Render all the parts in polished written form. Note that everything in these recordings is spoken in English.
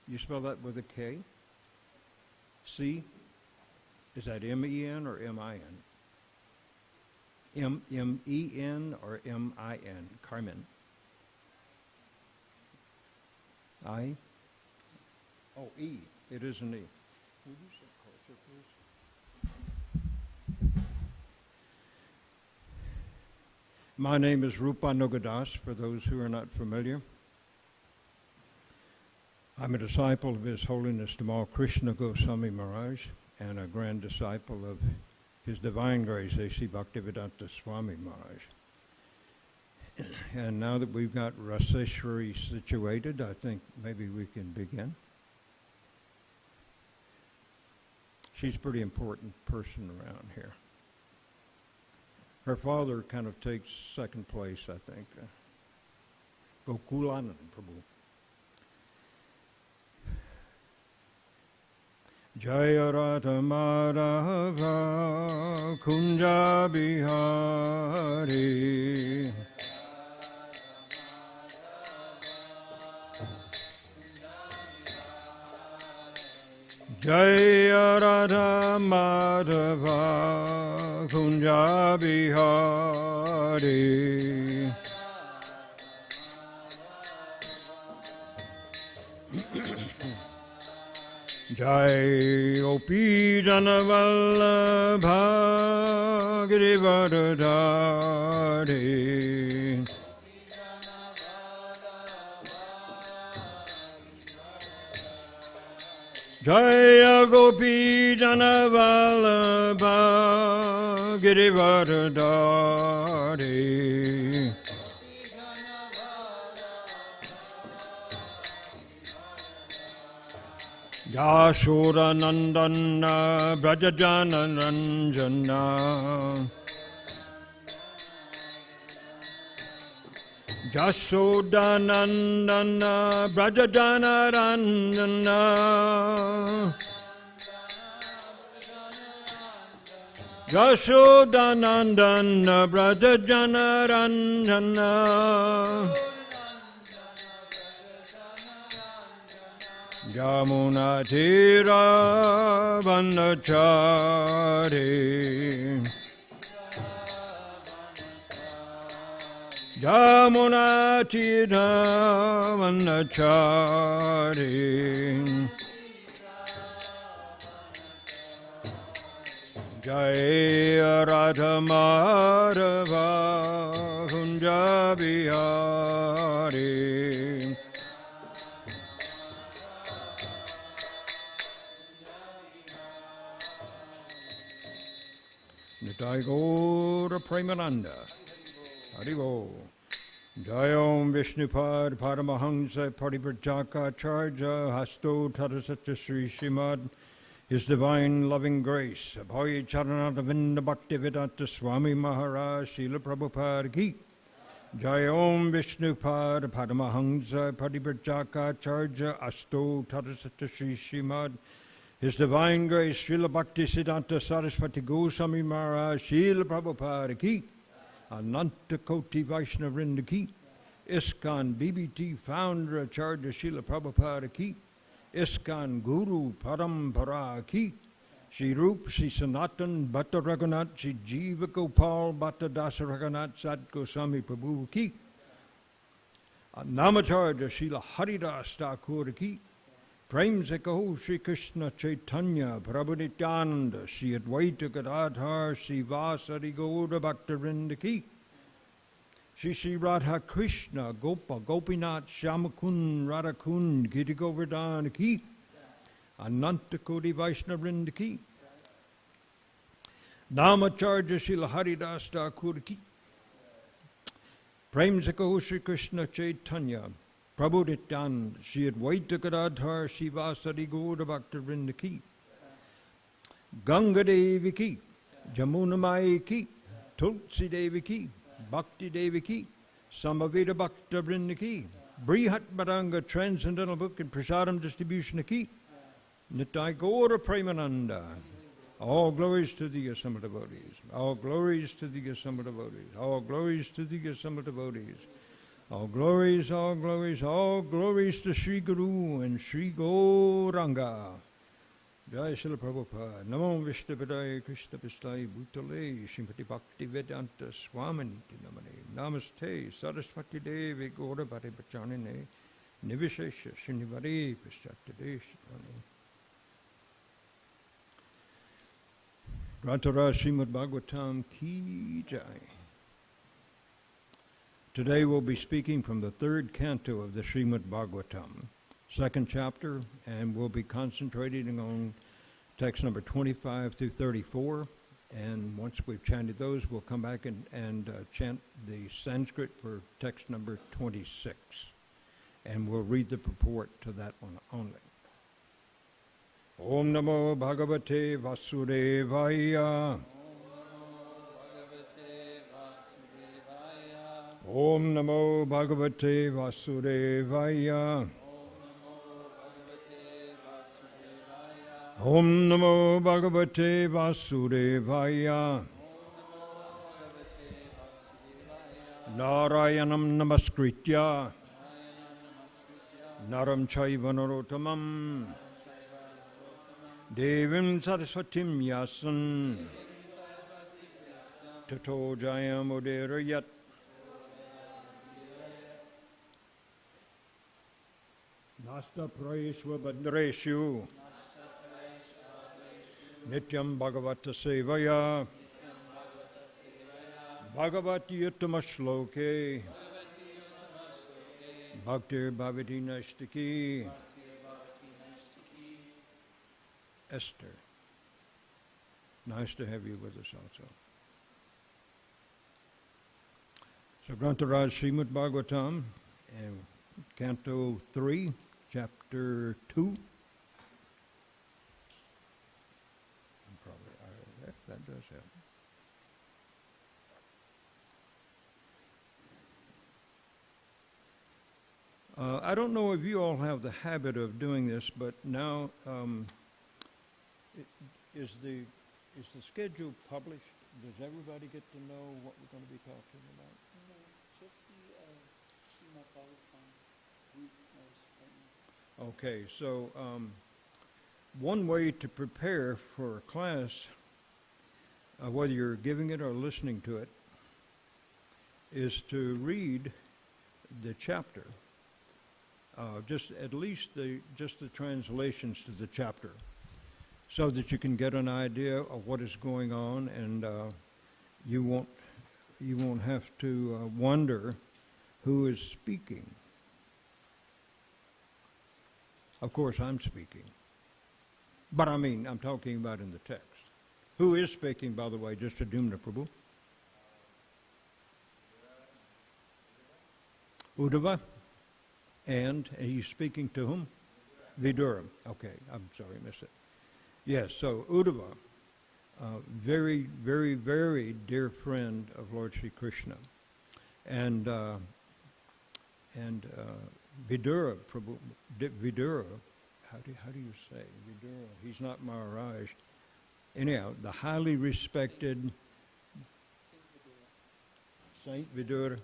You spell that with a K? C? Is that M-E-N or M-I-N? M-E-N or M-I-N? Carmen. I? Oh, E. It is an E. Will you sit closer, please? My name is Rupanuga, for those who are not familiar. I'm a disciple of His Holiness Tamal Krishna Goswami Maharaj and a grand disciple of His Divine Grace A.C. Bhaktivedanta Swami Maharaj. And now that we've got Raseshwari situated, I think maybe we can begin. She's a pretty important person around here. Her father kind of takes second place, I think. Gokulanand Prabhu. Jaya Radha Madhava Kunja Bihari Jaya Radha Madhava Kunja Bihari Jai Gopi Janavallabha Girivardhari Jai Gopi Janavallabha Girivardhari Yashoda Nandana Brajajana Ranjana Yashoda Nandana Brajajana Ranjana Yashoda Nandana Brajajana Ranjana Yamuna Tira Vanachari Yamuna Tira Vanachari Jaya Radha Madhava Kunja Bihari Nitai Gaura Premananda Haribo Jayom Vishnupad Paramahamsa Parivrajaka Charja Hasto Tadasatya Sri Srimad His Divine Loving Grace Abhoy Charanata Vinda Bhaktivedanta Swami Maharaj Srila Prabhupada Ki Jayom Vishnupad Paramahamsa Parivrajaka Charja Hasto Tadasatya Sri Srimad His Divine Grace, Srila Bhaktisiddhanta Saraswati Goswami Maharaj, Srila Prabhupada Ki, Ananta Koti Vaishnavrinda Ki, ISKCON BBT Founder Acharya Srila Prabhupada Ki, ISKCON Guru Parampara Ki, Shri Rup, Shri Sanatan Bhatta Raghunath, Shri Jiva Gopal Bhatta Dasa Raghunath Sat Goswami Prabhu Ki, Namacharya Srila Haridas Thakur Ki, Prem se kaho Shri Krishna Chaitanya Prabhu Nityananda Shri Advaita Gadadhar Shri Vasari Gauda Bhaktivinoda Ki Shri Shri Radha Krishna Gopa Gopinath Shyamakund Radhakund Giri Govardhana Ki Ananta Koti Vaishnavrinda Ki Namacharya Srila Haridas Thakur Ki Prem se kaho Shri Krishna Chaitanya Prabhu Nityananda, Shri Advaita Gadadhar, Shri Vasari Gauda Bhaktivinoda Ki, Ganga Devi Ki, Jamuna Mai Ki, Tulsi Devi Ki, Bhakti Devi Ki, Samaveda Bhaktivinoda Ki, Brihat Madanga Transcendental Book and Prasadam Distribution Ki, Nitai Gaura Premananda. All glories to the assembled devotees. All glories to the assembled devotees. All glories to the assembled devotees. All glories, all glories, all glories to Sri Guru and Sri Gauranga. Jai Srila Prabhupada. Namo Vishnupadaya Krishna Pistai Bhutale Shrimati Bhakti Vedanta Swaminiti Namane. Namaste Saraswati Devi Gaura Bhare Bachanine Nivishesha Srinivare Paschatadeshvani. Grantara Srimad Bhagavatam Ki Jai. Today we'll be speaking from the third canto of the Srimad Bhagavatam, second chapter, and we'll be concentrating on text number 25 through 34. And once we've chanted those, we'll come back and chant the Sanskrit for text number 26. And we'll read the purport to that one only. Om Namo Bhagavate Vasudevaya. Om Namo Bhagavate Vasudevaya. Om Namo Bhagavate Vasudevaya. Narayanam Namaskritya Naram Chaiva Narottamam Devim Saraswatim Yasan Tato Jayam Uderayat. Nasta Prayeshwa Badreshu Nityam Bhagavata Sevaya Bhagavati Uttama Shloke Bhaktir Bhavati Nashtaki. Esther, nice to have you with us also. So Grantaraj Srimad Bhagavatam, and Canto 3, Chapter 2. That does help. I don't know if you all have the habit of doing this, but now is the schedule published? Does everybody get to know what we're going to be talking about? No, just the Srimad Bhagavatam group knows. Okay, so one way to prepare for a class, whether you're giving it or listening to it, is to read the chapter, just at least the translations to the chapter, so that you can get an idea of what is going on, and you won't have to wonder who is speaking. Of course, I'm speaking, but I mean, I'm talking about in the text. Who is speaking, by the way, just to Dumna Prabhu? Uddhava. And he's speaking to whom? Vidura. Okay, I'm sorry, I missed it. Yes, so Uddhava, very, very, very dear friend of Lord Sri Krishna. And Vidura, Prabhu, Vidura, how do you say? Vidura, he's not Maharaj. Anyhow, the highly respected Saint Vidura.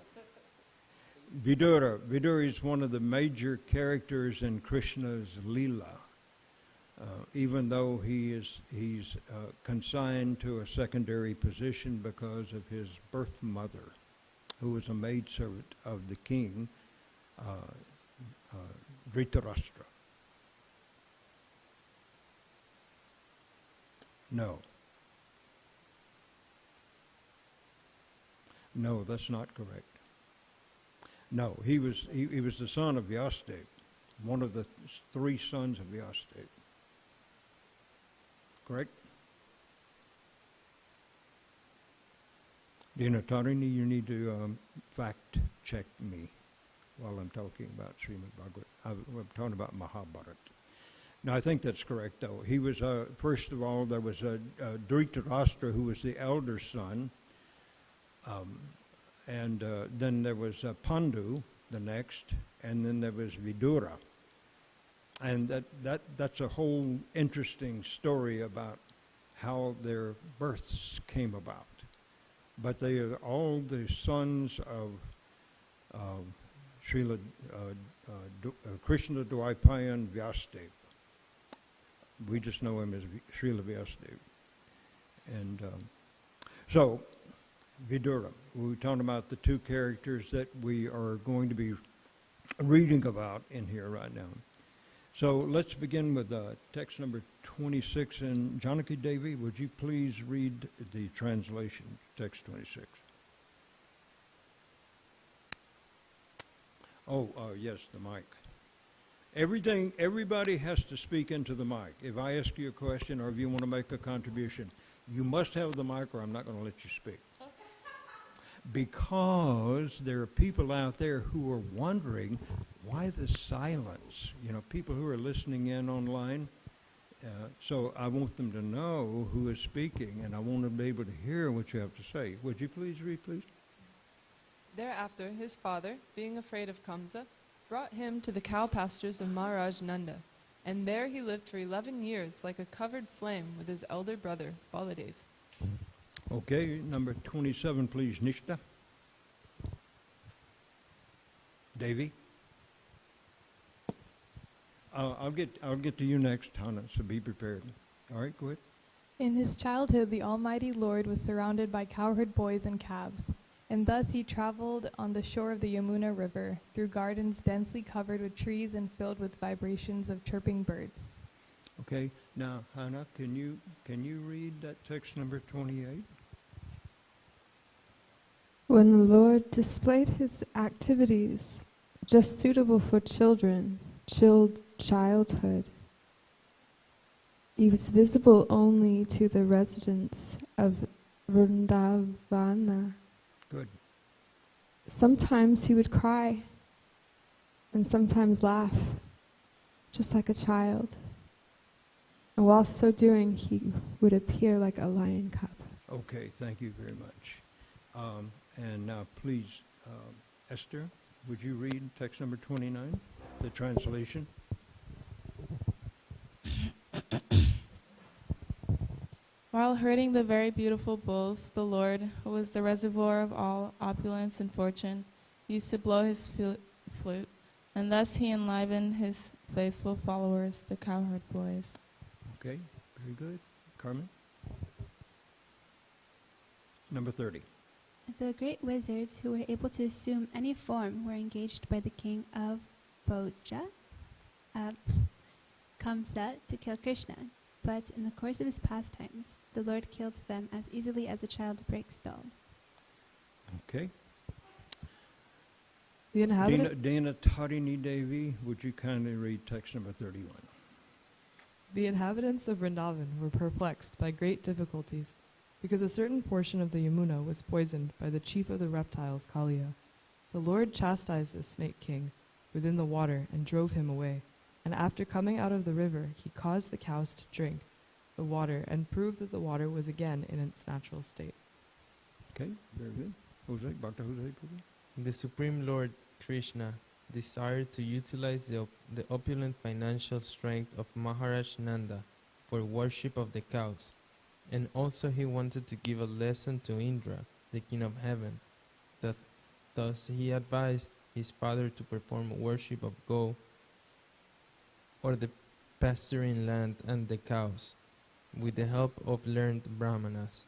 Vidura is one of the major characters in Krishna's Leela, even though he's consigned to a secondary position because of his birth mother, who was a maidservant of the king, Dhritarashtra. No, that's not correct. No, he was the son of Vyasadeva, one of the three sons of Vyasadeva. Correct? Dinatarini, you need to fact check me while I'm talking about Srimad Bhagavatam. I'm talking about Mahabharata. Now, I think that's correct, though. He was, first of all, there was Dhritarashtra, who was the elder son, and then there was Pandu, the next, and then there was Vidura. And that's a whole interesting story about how their births came about. But they are all the sons of Srila Krishna Dwaipayan Vyasadeva. We just know him as Srila Vyasadeva. And so, Vidura, we're talking about the two characters that we are going to be reading about in here right now. So let's begin with text number 26. And Janaki Devi, would you please read the translation, text 26? Oh, yes, the mic. Everybody has to speak into the mic. If I ask you a question or if you want to make a contribution, you must have the mic or I'm not going to let you speak. Because there are people out there who are wondering why the silence. You know, people who are listening in online. So I want them to know who is speaking, and I want them to be able to hear what you have to say. Would you please read, please? Thereafter, his father, being afraid of Kamsa, brought him to the cow pastures of Maharaj Nanda, and there he lived for 11 years like a covered flame with his elder brother, Baladev. Okay, number 27, please, Nishta. Devi. I'll get to you next, Hana, so be prepared. All right, go ahead. In his childhood, the Almighty Lord was surrounded by cowherd boys and calves, and thus he traveled on the shore of the Yamuna River, through gardens densely covered with trees and filled with vibrations of chirping birds. Okay, now, Hana, can you read that text number 28? When the Lord displayed his activities, just suitable for children, childhood, he was visible only to the residents of Vrindavana. Good. Sometimes he would cry, and sometimes laugh, just like a child. And while so doing, he would appear like a lion cub. Okay, thank you very much. And now, please, Esther, would you read text number 29, the translation? While herding the very beautiful bulls, the Lord, who was the reservoir of all opulence and fortune, used to blow his flute, and thus he enlivened his faithful followers, the cowherd boys. Okay, very good. Carmen? Number 30. The great wizards who were able to assume any form were engaged by the king of Bhoja, Kamsa, to kill Krishna. But in the course of his pastimes, the Lord killed them as easily as a child breaks dolls. Okay. The inhabitants. Dana Tarini Devi, would you kindly read text number 31? The inhabitants of Vrindavan were perplexed by great difficulties, because a certain portion of the Yamuna was poisoned by the chief of the reptiles, Kaliya. The Lord chastised the snake king within the water and drove him away. And after coming out of the river, he caused the cows to drink the water and proved that the water was again in its natural state. Okay, very good. Jose, Dr. Jose, please. The Supreme Lord Krishna desired to utilize the opulent financial strength of Maharaj Nanda for worship of the cows, and also he wanted to give a lesson to Indra, the king of heaven. Thus he advised his father to perform worship of Go, or the pasturing land and the cows, with the help of learned brahmanas.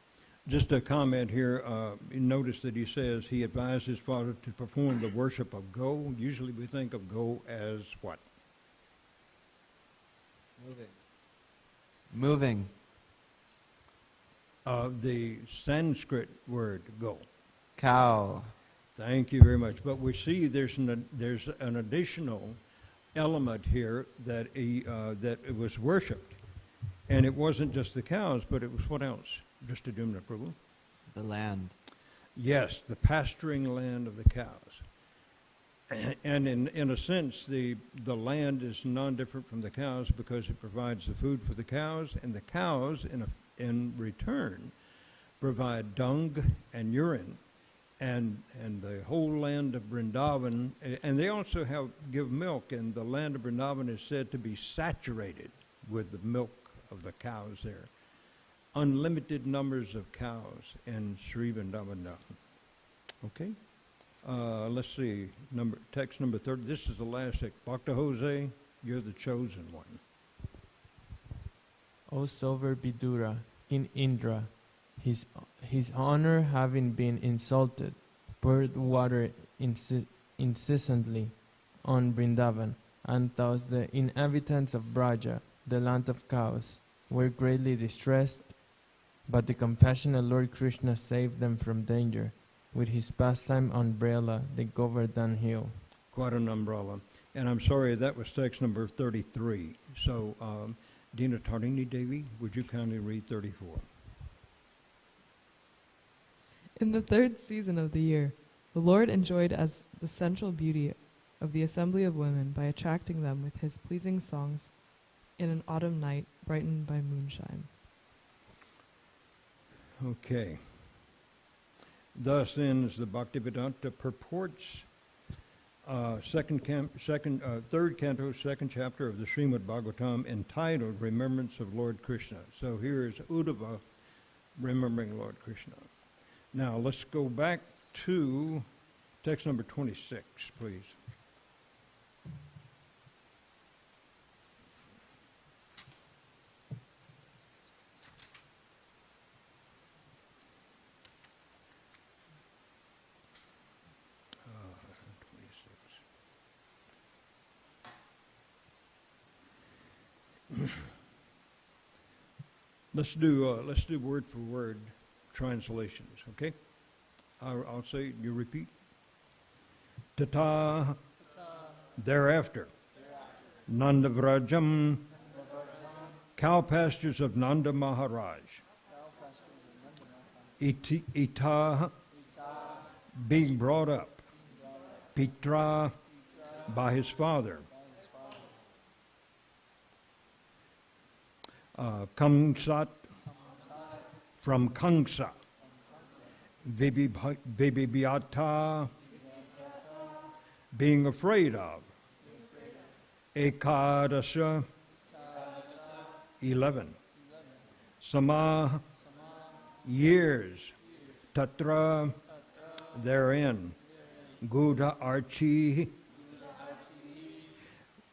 Just a comment here. Notice that he says he advised his father to perform the worship of Go. Usually we think of Go as what? Moving. The Sanskrit word Go. Cow. Thank you very much. But we see there's an additional element here that it was worshipped, and it wasn't just the cows, but it was what else? Just to do an approval. The land. Yes, the pasturing land of the cows, and in a sense, the land is non-different from the cows because it provides the food for the cows, and the cows in return provide dung and urine. And the whole land of Vrindavan, and they also give milk, and the land of Vrindavan is said to be saturated with the milk of the cows there. Unlimited numbers of cows in Sri Vrindavan. Okay? Let's see, text number 30. This is the last text. Bhakta Jose, you're the chosen one. O sovereign Vidura, King Indra, his honor having been insulted, poured water incessantly on Vrindavan, and thus the inhabitants of Braja, the land of cows, were greatly distressed, but the compassionate Lord Krishna saved them from danger with his pastime umbrella, the Govardhan Hill. Quite an umbrella. And I'm sorry, that was text number 33. So, Dina Tarini Devi, would you kindly read 34? In the third season of the year, the Lord enjoyed as the central beauty of the assembly of women by attracting them with his pleasing songs in an autumn night brightened by moonshine. Okay. Thus ends the Bhaktivedanta purports, third canto, second chapter of the Srimad Bhagavatam, entitled Remembrance of Lord Krishna. So here is Uddhava remembering Lord Krishna. Now let's go back to text number 26, please. Let's do word for word translations, okay? I'll say, you repeat. Tata, thereafter. Nanda Vrajam, cow pastures of Nanda Maharaj. Ita, being brought up. Pitra, by his father. Kamsat, from Kamsa. Vibibhyata, being afraid of. Ekadasha, 11. Sama, years. Tatra, therein. Gudha Archi,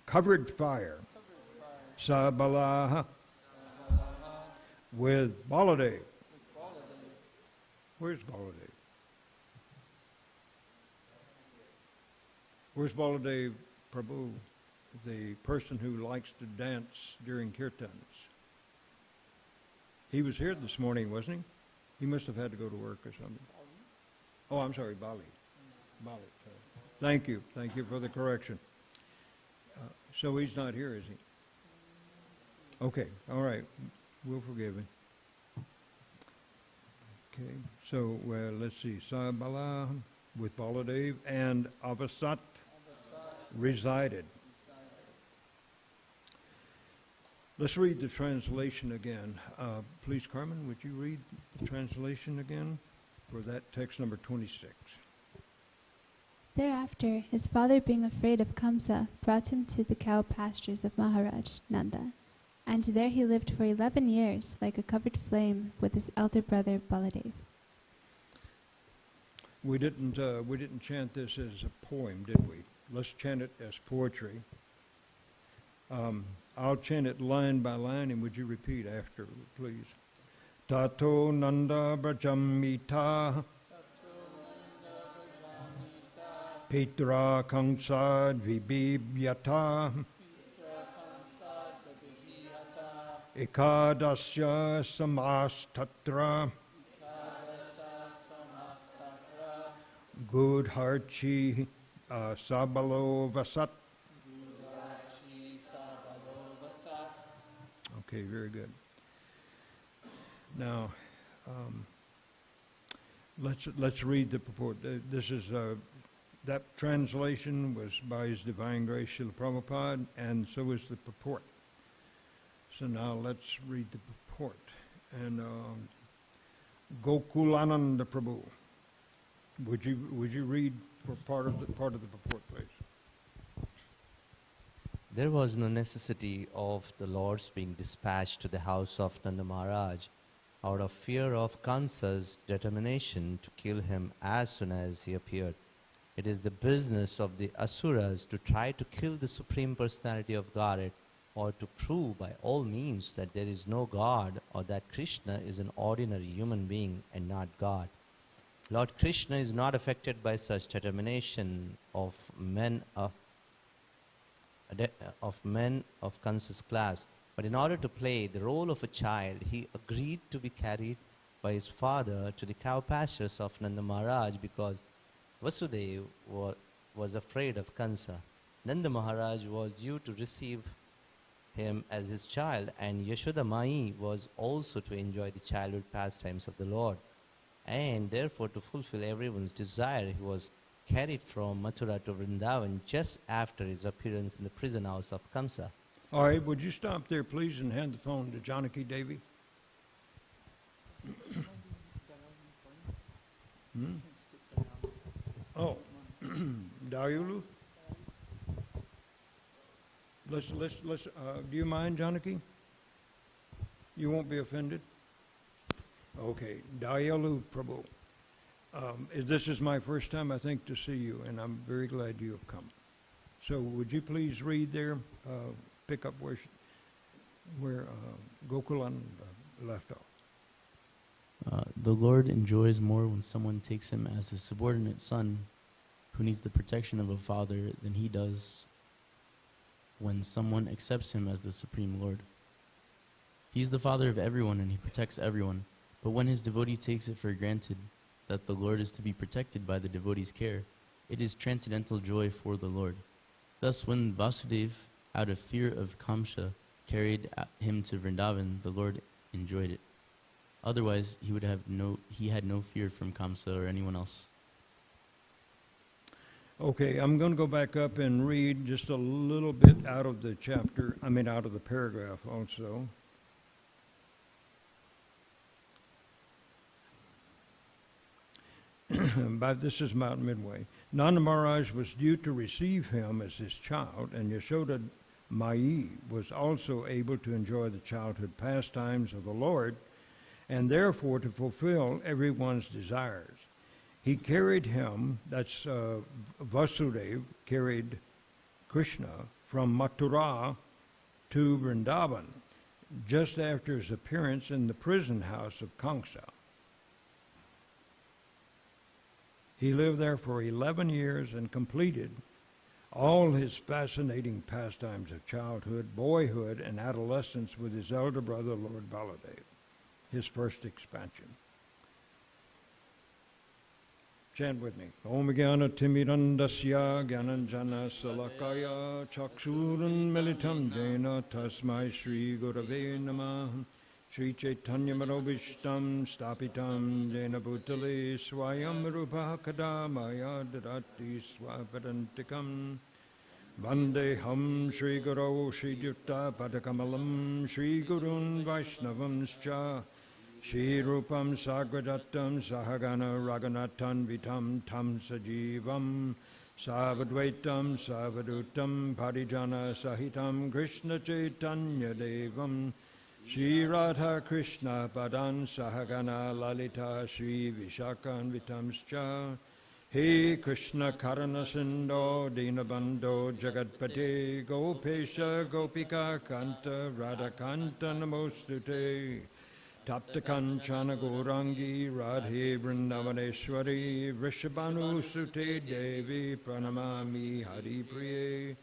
covered fire. Sabala, with Baladev. Where's Baladev? Where's Baladev Prabhu, the person who likes to dance during kirtans? He was here this morning, wasn't he? He must have had to go to work or something. Oh, I'm sorry, Bali. Bali. Thank you. Thank you for the correction. So he's not here, is he? Okay, all right. We'll forgive him. Okay, so let's see. Sabala with Baladev and Avasat resided. Let's read the translation again. Please, Carmen, would you read the translation again for that text number 26? Thereafter, his father, being afraid of Kamsa, brought him to the cow pastures of Maharaj Nanda. And there he lived for 11 years, like a covered flame, with his elder brother Baladev. We didn't chant this as a poem, did we? Let's chant it as poetry. I'll chant it line by line, and would you repeat after, please? Tato Nanda Brajamita Pitra Kangsad Vibibhyata Ekadasya Samastatra Gudharchi Sabalo Vasat. Okay, very good. Now, let's read the purport. This is that translation was by His Divine Grace Srila Prabhupada, and so is the purport. So now let's read the purport. And Gokulananda Prabhu, would you read for part of the purport, please? There was no necessity of the Lord's being dispatched to the house of Nanda Maharaj out of fear of Kamsa's determination to kill him as soon as he appeared. It is the business of the Asuras to try to kill the Supreme Personality of Godhead, or to prove by all means that there is no God, or that Krishna is an ordinary human being and not God. Lord Krishna is not affected by such determination of men of Kansa's class, but in order to play the role of a child, he agreed to be carried by his father to the cow pastures of Nanda Maharaj, because Vasudeva was afraid of Kansa. Nanda Maharaj was due to receive him as his child, and Yashoda Mai was also to enjoy the childhood pastimes of the Lord. And therefore, to fulfill everyone's desire, he was carried from Mathura to Vrindavan just after his appearance in the prison house of Kamsa. All right, would you stop there, please, and hand the phone to Janaki Devi? Oh, Dayulu? Do you mind, Janaki? You won't be offended? Okay, Dayalu Prabhu. This is my first time, I think, to see you, and I'm very glad you have come. So would you please read there, pick up where Gokulan left off. The Lord enjoys more when someone takes him as his subordinate son who needs the protection of a father than he does when someone accepts him as the Supreme Lord. He is the father of everyone and he protects everyone, but when his devotee takes it for granted that the Lord is to be protected by the devotee's care, it is transcendental joy for the Lord. Thus, when Vasudeva, out of fear of Kamsa, carried him to Vrindavan, the Lord enjoyed it. Otherwise, he had no fear from Kamsa or anyone else. Okay, I'm going to go back up and read just a little bit out of the chapter, out of the paragraph also. But this is Mount Midway. Nanda Maharaj was due to receive him as his child, and Yashoda Mai was also able to enjoy the childhood pastimes of the Lord, and therefore to fulfill everyone's desires. He carried him, that's Vasudeva, carried Krishna from Mathura to Vrindavan just after his appearance in the prison house of Kamsa. He lived there for 11 years and completed all his fascinating pastimes of childhood, boyhood, and adolescence with his elder brother, Lord Baladev, his first expansion. Chant with me. Om Jnana Timirandasya Jnananjana Salakaya Chakshurun Militam Jena Tasmai Shri Gurave Namah Shri Chaitanya Manobishtam Stapitam Jena Bhutale Swayam Rupa Kadamaya Dadati Swapadantikam Vandeham Shri Guru Shri Yutta Padakamalam Shri Gurun Vaishnavamscha Shri Rupam Sagrajatam Sahagana Raganathan Vitam Tam Sajivam Savadvaitam Savadutam Parijana Sahitam Krishna Chaitanya Devam Shri Radha Krishna Padan Sahagana Lalita Shri Vishakan Vitamscha He Krishna Karana Sindho Dinabandho Jagatpate Gopesha Gopika Kanta Radha Kanta Namostute Tapta Kanchana Gaurangi Radhe Vrindavaneshwari Vrishabhanu Sute Devi Pranamami Hari Priye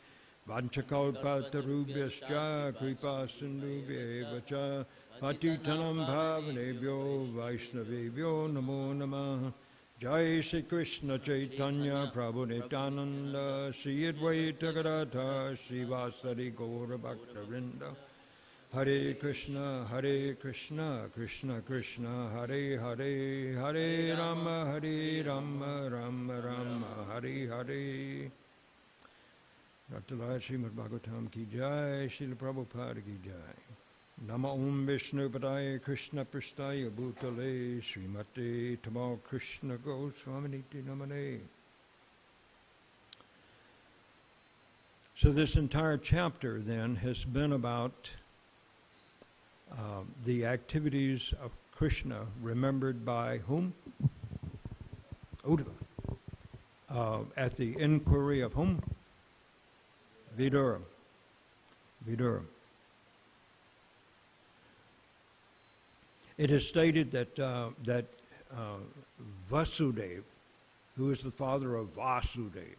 Vanchakalpa Tarubhyascha Kripa Sindhubhya Vacha Patitanam Bhavanebhyo Vaishnavebhyo Namo Namah Jai Shri Krishna Chaitanya Prabhu Nityananda Sri Advaita Gadadhar Srivasari Gaura Bhakta-vrinda Hare Krishna, Krishna Krishna, Hare Hare, Hare Rama, Rama Rama, Hare Hare. Dr. Lal Srimad Bhagavatam ki jai, Srila Prabhupada ki jai. Nama Om Vishnu Padaya Krishna Prastaya Bhutale, Srimate Tamal Krishna Goswaminiti Namane. So this entire chapter then has been about the activities of Krishna remembered by whom? Uddhava. at the inquiry of whom? Vidura. Vidura. It is stated that Vasudeva, who is the father of Vasudeva,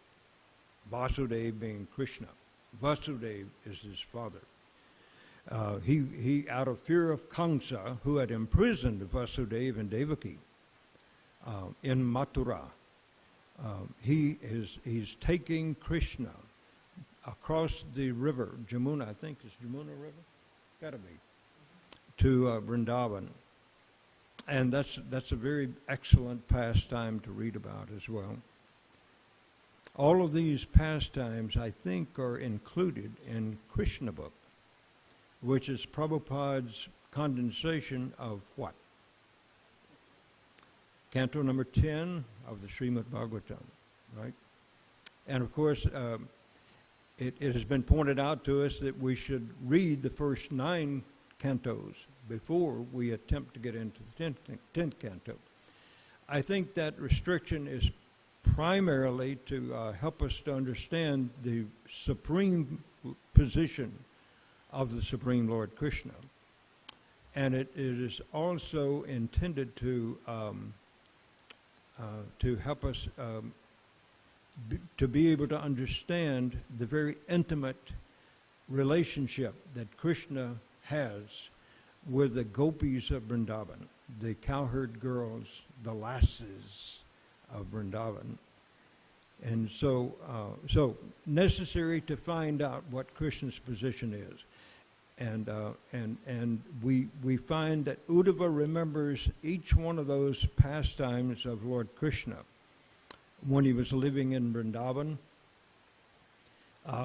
Vasudeva being Krishna, Vasudeva is his father. He, out of fear of Kamsa, who had imprisoned Vasudeva and Devaki in Mathura, he's taking Krishna across the river, Jamuna, I think it's Jamuna River, gotta be, to Vrindavan. And that's a very excellent pastime to read about as well. All of these pastimes, I think, are included in Krishna book, which is Prabhupada's condensation of what? Canto number 10 of the Srimad Bhagavatam, right? And of course, it has been pointed out to us that we should read the first 9 cantos before we attempt to get into the 10th canto. I think that restriction is primarily to help us to understand the supreme position of the Supreme Lord Krishna. And it is also intended to help us to be able to understand the very intimate relationship that Krishna has with the gopis of Vrindavan, the cowherd girls, the lasses of Vrindavan. And so necessary to find out what Krishna's position is. And we find that Uddhava remembers each one of those pastimes of Lord Krishna when he was living in Vrindavan,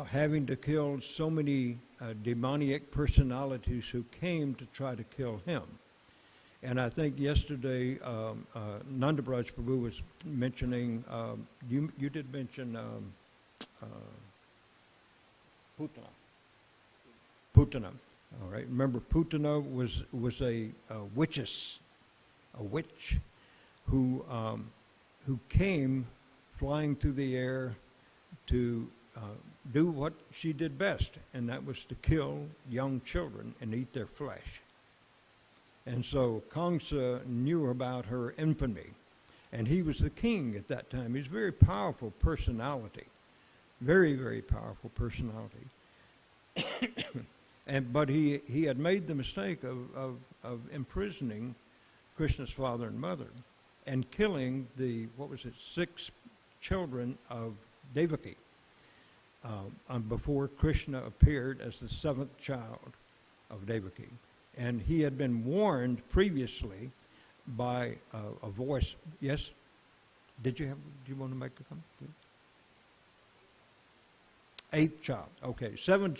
having to kill so many demoniac personalities who came to try to kill him. And I think yesterday Nandabraj Prabhu was mentioning, you did mention Putana. All right. Remember, Putana was a witch who came flying through the air to do what she did best, and that was to kill young children and eat their flesh. And so Kamsa knew about her infamy, and he was the king at that time. He's a very powerful personality, very, very powerful personality. But he had made the mistake of imprisoning Krishna's father and mother and killing the, 6 children of Devaki before Krishna appeared as the 7th child of Devaki. And he had been warned previously by a voice. Yes? Do you want to make a comment, please? 8th child. Okay, 7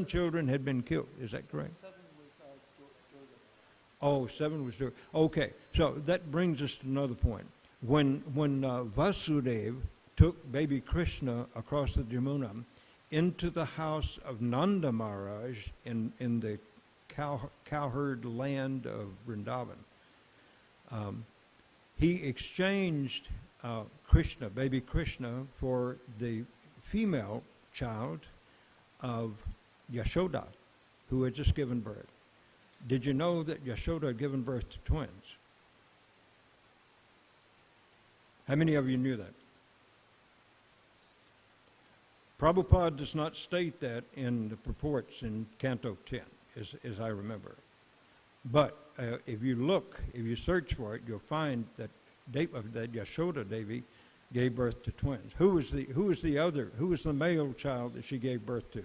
children had been killed. Is that correct? 7 was Durga. Oh, 7 was Durga. Okay, so that brings us to another point. When Vasudeva took baby Krishna across the Jamuna into the house of Nanda Maharaj in the cowherd land of Vrindavan, he exchanged Krishna, baby Krishna, for the female child of Yashoda, who had just given birth. Did you know that Yashoda had given birth to twins? How many of you knew that? Prabhupada does not state that in the purports in Canto 10, as I remember. But if you search for it, you'll find that Yashoda Devi gave birth to twins. Who was the male child that she gave birth to?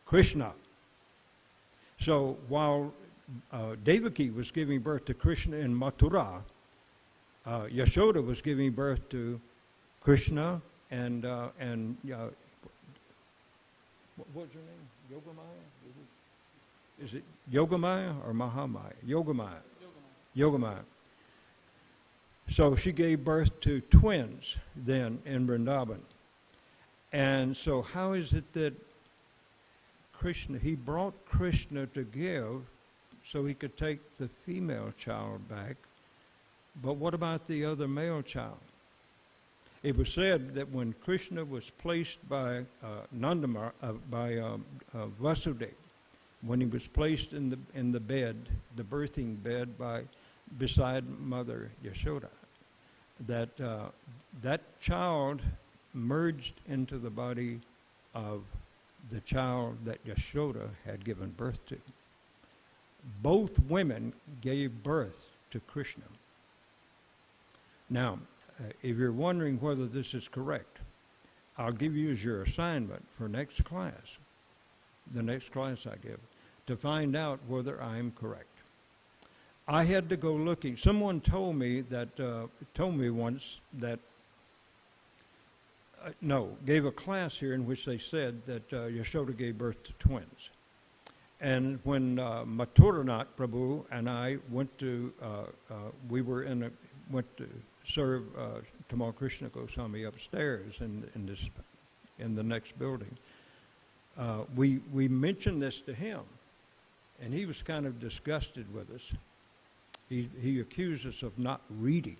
Krishna. So while Devaki was giving birth to Krishna in Mathura, Yashoda was giving birth to Krishna and what was her name? Yogamaya? Is it Yogamaya or Mahamaya? Yogamaya. Yogamaya. So she gave birth to twins then in Vrindavan. And so how is it that he brought Krishna to give so he could take the female child back, but what about the other male child? It was said that when Krishna was placed by Vasudeva, when he was placed in the bed, the birthing bed beside Mother Yashoda, that that child merged into the body of the child that Yashoda had given birth to. Both women gave birth to Krishna. Now, if you're wondering whether this is correct, I'll give you as your assignment for next class, the next class I give, to find out whether I'm correct. I had to go looking. Someone told me once that, gave a class here in which they said that Yashoda gave birth to twins. And when Mathuranath Prabhu and I went to serve Tamal Krishna Goswami upstairs in the next building, we mentioned this to him, and he was kind of disgusted with us. He accused us of not reading.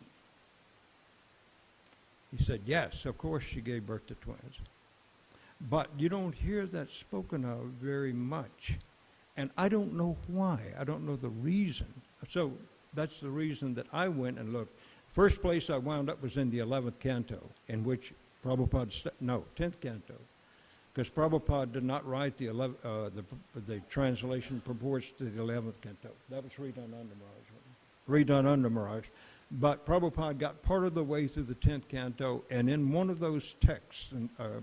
He said, yes, of course she gave birth to twins. But you don't hear that spoken of very much. And I don't know why. I don't know the reason. So that's the reason that I went and looked. First place I wound up was in the 11th canto, in which Prabhupada, 10th canto, because Prabhupada did not write the translation purports to the 11th canto. That was Redonanda Maharaj. But Prabhupada got part of the way through the 10th canto, and in one of those texts,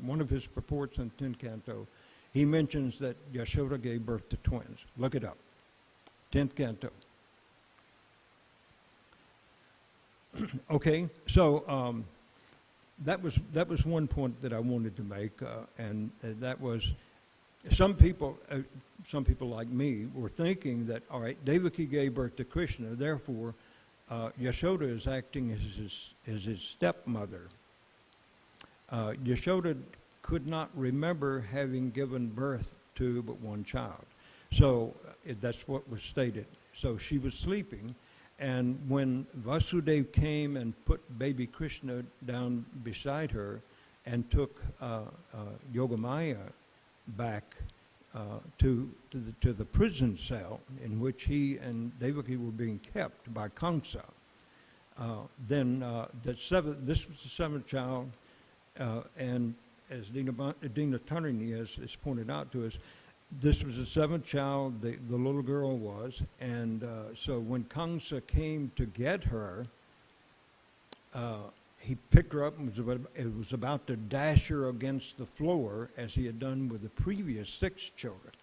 one of his purports in the 10th canto, he mentions that Yashoda gave birth to twins. Look it up. 10th canto. Okay, so that was one point that I wanted to make, and that was some people like me were thinking that, all right, Devaki gave birth to Krishna, therefore Yashoda is acting as his stepmother. Yashoda could not remember having given birth to but one child. So that's what was stated. So she was sleeping, and when Vasudeva came and put baby Krishna down beside her and took Yogamaya back to the prison cell in which he and Devaki were being kept by Kamsa, then this was the seventh child, and as Dina Tarini has pointed out to us, this was the seventh child, the little girl was, and so when Kamsa came to get her, he picked her up and was about to dash her against the floor as he had done with the previous 6 children.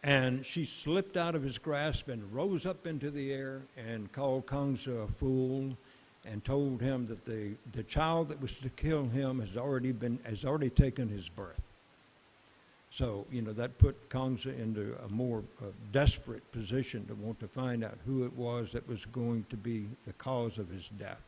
And she slipped out of his grasp and rose up into the air and called Kamsa a fool and told him that the child that was to kill him has already taken his birth. So, that put Kamsa into a more desperate position to want to find out who it was that was going to be the cause of his death.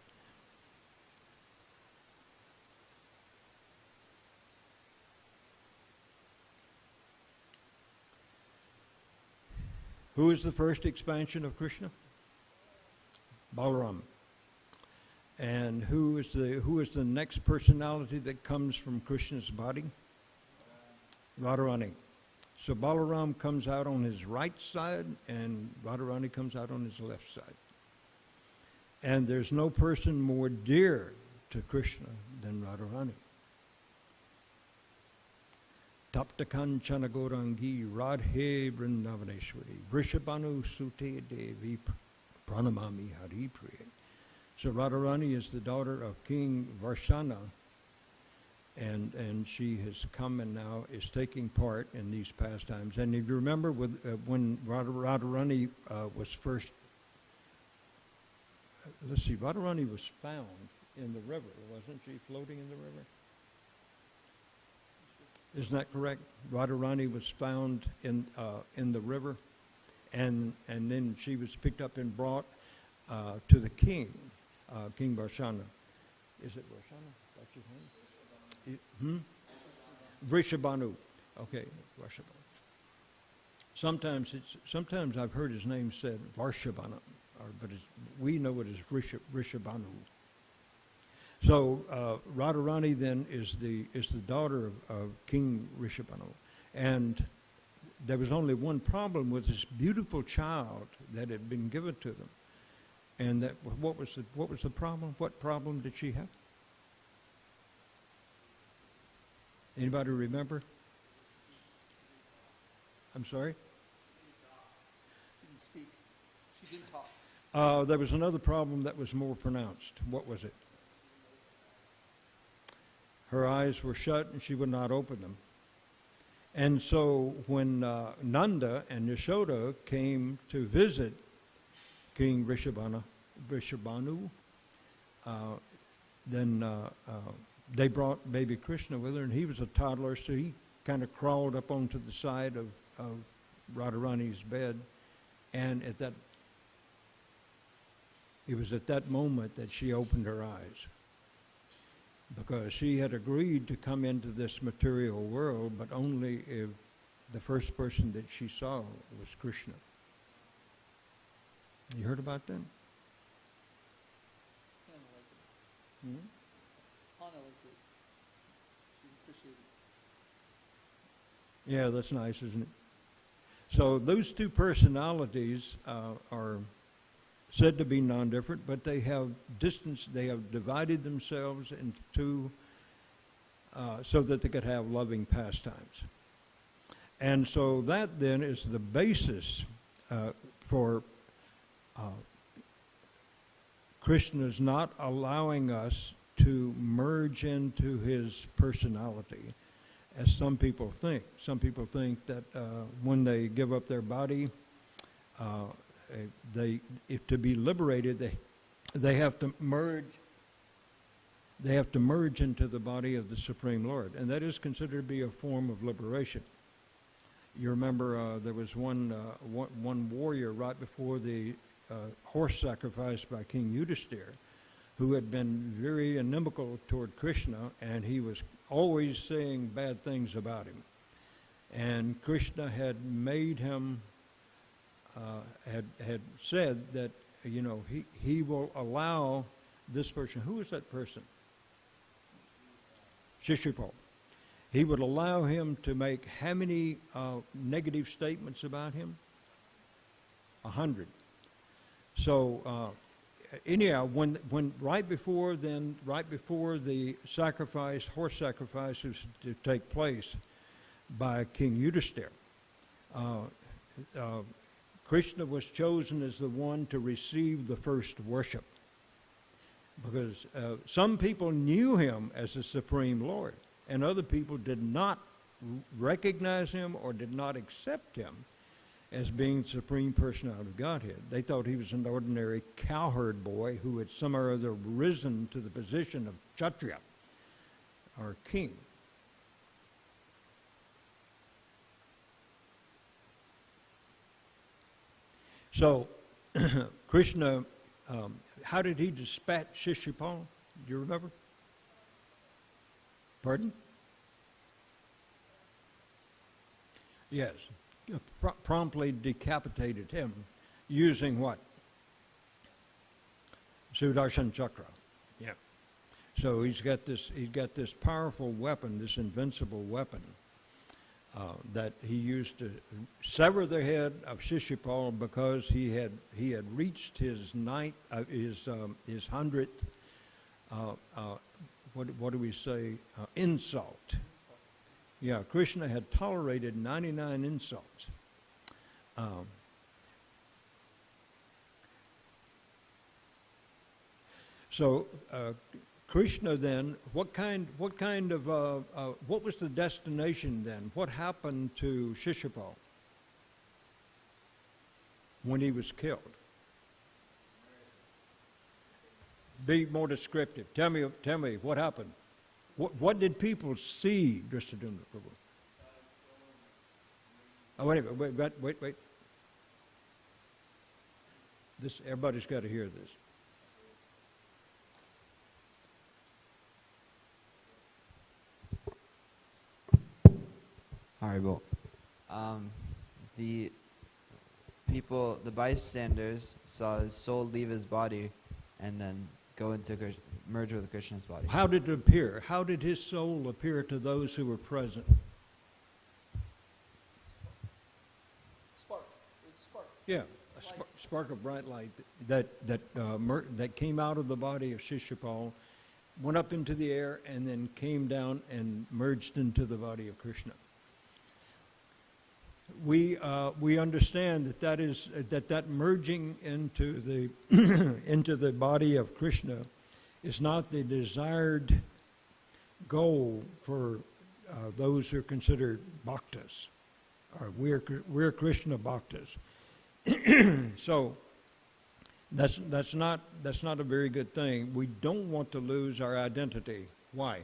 Who is the first expansion of Krishna? Balaram. And who is the next personality that comes from Krishna's body? Radharani. So Balaram comes out on his right side, and Radharani comes out on his left side. And there's no person more dear to Krishna than Radharani. Tapta Kanchana Gaurangi Radhe Vrindavaneshwari Vrishabhanu Sute Devi Pranamami Hari Priya. So Radharani is the daughter of King Varshana, and she has come and now is taking part in these pastimes. And if you remember when Radharani was first, Radharani was found in the river, wasn't she, floating in the river? Isn't that correct? Radharani was found in the river, and then she was picked up and brought to the king, King Varshana. Is it Varshana? That's his name? Vrishabhanu. Okay, Vrishabhanu. Sometimes I've heard his name said Varshabhana, but we know it as Vrishabhanu. So Radharani then is the daughter of King Rishabhanu, and there was only one problem with this beautiful child that had been given to them, and that what was the problem? What problem did she have? Anybody remember? I'm sorry? She didn't speak. She didn't talk. There was another problem that was more pronounced. What was it? Her eyes were shut and she would not open them. And so when Nanda and Yashoda came to visit King Rishabhanu, then they brought baby Krishna with her, and he was a toddler, so he kind of crawled up onto the side of Radharani's bed, and it was at that moment that she opened her eyes, because she had agreed to come into this material world, but only if the first person that she saw was Krishna. You heard about that? Hannah liked it. Hmm? Hannah liked it. She appreciated it. Yeah, that's nice, isn't it? So those two personalities are said to be non-different, but they have divided themselves into two so that they could have loving pastimes. And so that then is the basis for Krishna's not allowing us to merge into his personality, as some people think. Some people think that when they give up their body, if to be liberated, they have to merge. They have to merge into the body of the Supreme Lord, and that is considered to be a form of liberation. You remember there was one warrior right before the horse sacrifice by King Yudhisthira, who had been very inimical toward Krishna, and he was always saying bad things about him. And Krishna had made him, had said that, you know, he will allow this person. Who is that person? Shishupal. He would allow him to make how many negative statements about him? 100. So anyhow, when right before the sacrifice, horse sacrifice was to take place by King Yudhisthira, Krishna was chosen as the one to receive the first worship, because some people knew him as the Supreme Lord, and other people did not recognize him or did not accept him as being the Supreme Personality of Godhead. They thought he was an ordinary cowherd boy who had somehow or other risen to the position of Kshatriya, or king. So, Krishna, how did he dispatch Shishupal? Do you remember? Pardon? Yes. Promptly decapitated him using what? Sudarshan Chakra. Yeah. So he's got this powerful weapon, this invincible weapon that he used to sever the head of Shishupal, because he had reached his 100th. What do we say? Insult. Yeah, Krishna had tolerated 99 insults. So Krishna then, what was the destination then? What happened to Shishupal when he was killed? Be more descriptive. Tell me what happened. What did people see, Drishadumna Prabhu? Oh, wait. This, everybody's got to hear this. Horrible. The people, the bystanders, saw his soul leave his body and then go into merge with Krishna's body. How did it appear? How did his soul appear to those who were present? Spark. It was spark. Yeah, a spark of bright light that came out of the body of Shishupal, went up into the air, and then came down and merged into the body of Krishna. We understand that merging into the into the body of Krishna is not the desired goal for those who are considered bhaktas, or we're Krishna bhaktas. So that's not a very good thing. We don't want to lose our identity. Why?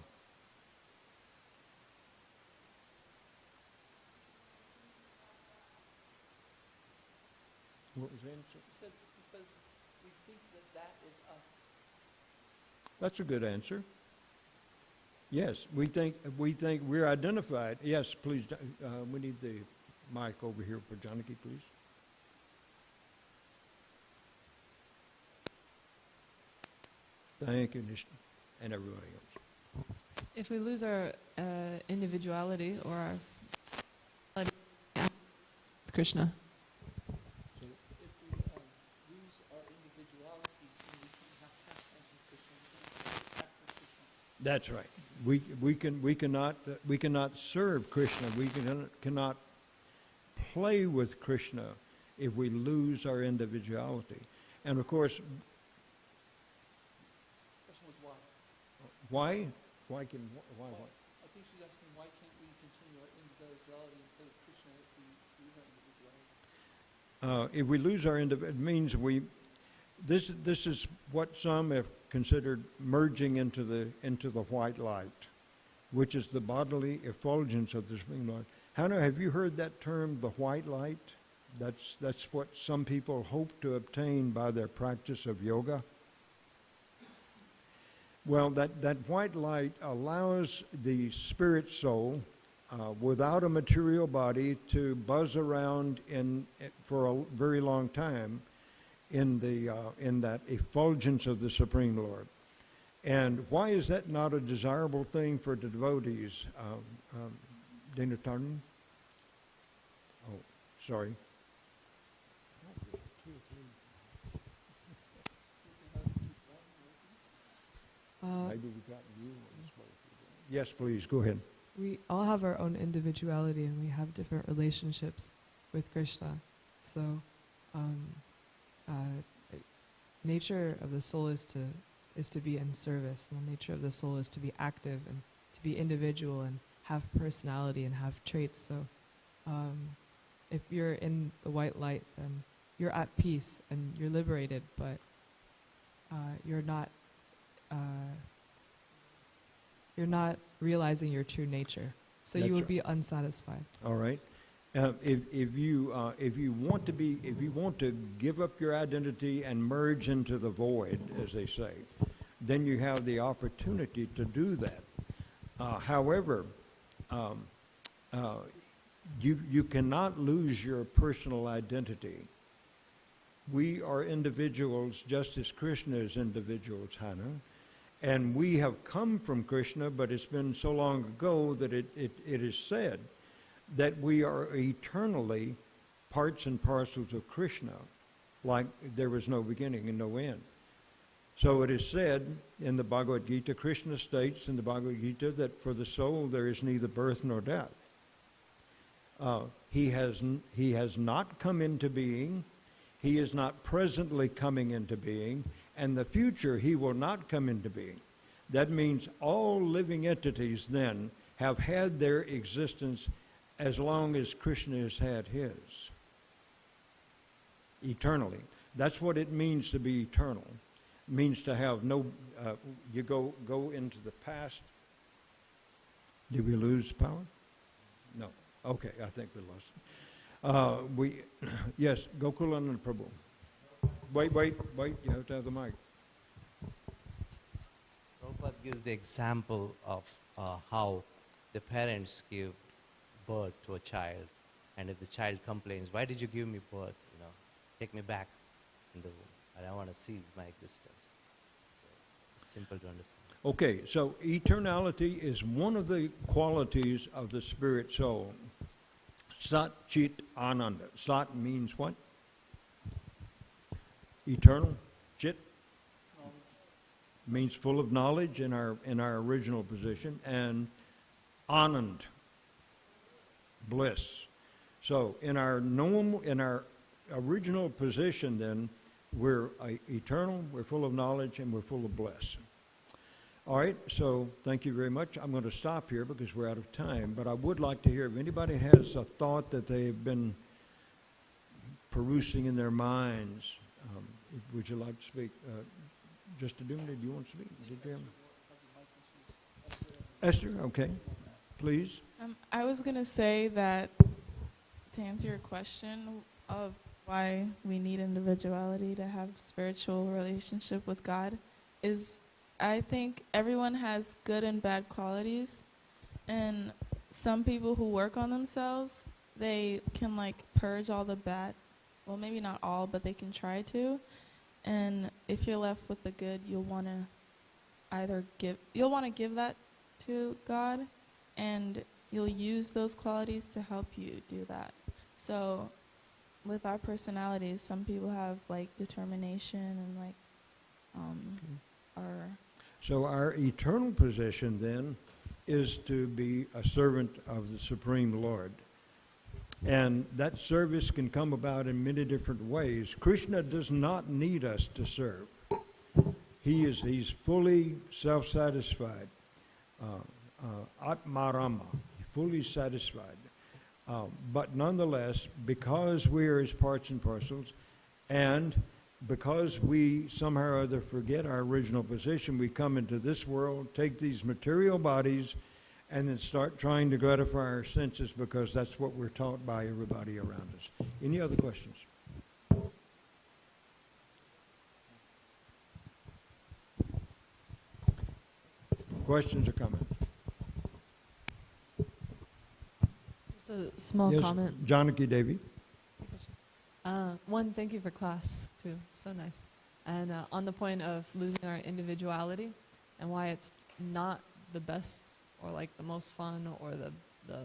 What was the answer? He said because we think that is us. That's a good answer. Yes, we think we're identified. Yes, please. We need the mic over here for Janaki, please. Thank you, Nishna, and everybody else. If we lose our individuality or our Krishna. If we lose our individuality, then we can have pastime with Krishna. We can act with Krishna. That's right. We cannot serve Krishna. We cannot play with Krishna if we lose our individuality. And of course, Question was why? why? I think she's asking why can't we continue our individuality and play with Krishna if we lose our individuality? If we lose our it means this is what some have considered merging into the white light, which is the bodily effulgence of the Supreme Lord. Hannah, have you heard that term, the white light? That's what some people hope to obtain by their practice of yoga. Well, that white light allows the spirit soul, without a material body, to buzz around for a very long time in that effulgence of the Supreme Lord. And why is that not a desirable thing for the devotees? Dana Tarn? Oh, sorry. Maybe we got you. Yes, please, go ahead. We all have our own individuality and we have different relationships with Krishna. So, nature of the soul is to be in service, and the nature of the soul is to be active and to be individual and have personality and have traits. So, if you're in the white light, then you're at peace and you're liberated, but you're not realizing your true nature. So That's you will right. be unsatisfied. All right. If you want to give up your identity and merge into the void, as they say, then you have the opportunity to do that. However, you cannot lose your personal identity. We are individuals just as Krishna is individuals, Hannah. And we have come from Krishna, but it's been so long ago that it is said that we are eternally parts and parcels of Krishna, like there was no beginning and no end. So it is said in the Bhagavad Gita, Krishna states in the Bhagavad Gita that for the soul there is neither birth nor death. He has not come into being. He is not presently coming into being. And the future, he will not come into being. That means all living entities then have had their existence as long as Krishna has had his. Eternally. That's what it means to be eternal. It means to have no, you go into the past. Did we lose power? No. Okay, I think we lost it. Yes, Gokulananda Prabhu. Wait, you have to have the mic. Prabhupada gives the example of how the parents give birth to a child, and if the child complains, why did you give me birth? Take me back in the womb. I don't want to cease my existence. So, it's the simple to understand. Okay, so eternality is one of the qualities of the spirit soul. Sat Chit Ananda. Sat means what? Eternal. Chit means full of knowledge in our original position, and Anand, bliss. So in our original position, then we're eternal, we're full of knowledge, and we're full of bliss. All right, so thank you very much. I'm going to stop here because we're out of time, but I would like to hear if anybody has a thought that they've been perusing in their minds. Would you like to speak? Just Adumna, do you want to speak? Esther, okay. Please. I was going to say that to answer your question of why we need individuality to have spiritual relationship with God is I think everyone has good and bad qualities, and some people who work on themselves, they can like purge all the bad, well maybe not all, but they can try to, and if you're left with the good, you'll want to give that to God, and you'll use those qualities to help you do that. So with our personalities, some people have like determination and like So our eternal position then is to be a servant of the Supreme Lord. And that service can come about in many different ways. Krishna does not need us to serve. He's fully self-satisfied. Atmarama, fully satisfied. But nonetheless, because we are his parts and parcels, and because we somehow or other forget our original position, we come into this world, take these material bodies, and then start trying to gratify our senses because that's what we're taught by everybody around us. Any other questions? Questions or comments? Just a small Yes, comment. Janaki Devi. One, thank you for class, too. So nice. And on the point of losing our individuality and why it's not the best or like the most fun or the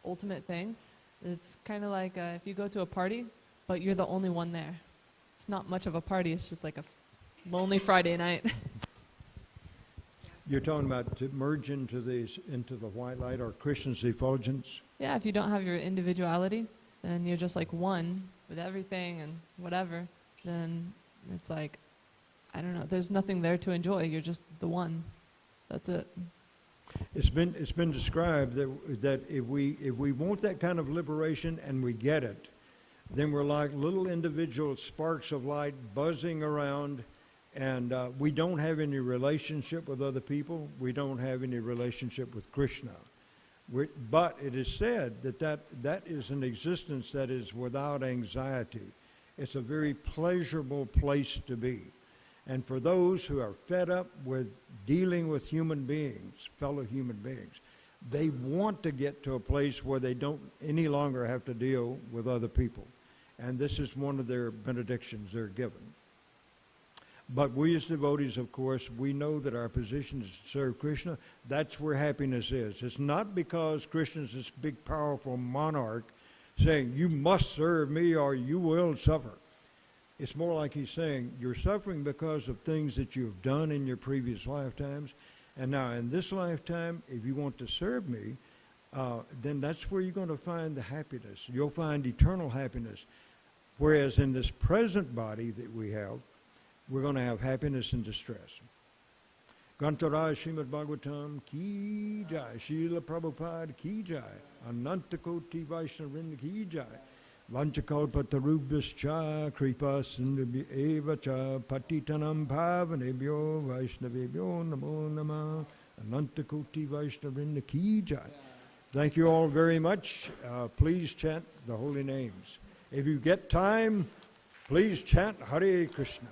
ultimate thing, it's kind of like if you go to a party, but you're the only one there. It's not much of a party. It's just like a lonely Friday night. You're talking about to merge into the white light or Krishna's effulgence? Yeah, if you don't have your individuality, then you're just like one with everything and whatever, then it's like, I don't know, there's nothing there to enjoy. You're just the one. That's it. It's been described that if we want that kind of liberation and we get it, then we're like little individual sparks of light buzzing around, and we don't have any relationship with other people. We don't have any relationship with Krishna. But it is said that is an existence that is without anxiety. It's a very pleasurable place to be. And for those who are fed up with dealing with human beings, fellow human beings, they want to get to a place where they don't any longer have to deal with other people. And this is one of their benedictions they're given. But we as devotees, of course, we know that our position is to serve Krishna. That's where happiness is. It's not because Krishna is this big, powerful monarch saying, you must serve me or you will suffer. It's more like he's saying, you're suffering because of things that you've done in your previous lifetimes. And now in this lifetime, if you want to serve me, then that's where you're going to find the happiness. You'll find eternal happiness. Whereas in this present body that we have, we're going to have happiness and distress. Gantara Srimad Bhagavatam ki jai, Srila Prabhupada ki jai, Ananta Koti Vaishnavinda ki jai, Vanchakalpatarubhyascha kripa sindhubhya eva cha patitanam bhavanebhyo Vaishnavebhyo namo namah, Ananta Koti Vaishnavinda ki jai. Thank you all very much. Please chant the holy names. If you get time, please chant Hare Krishna.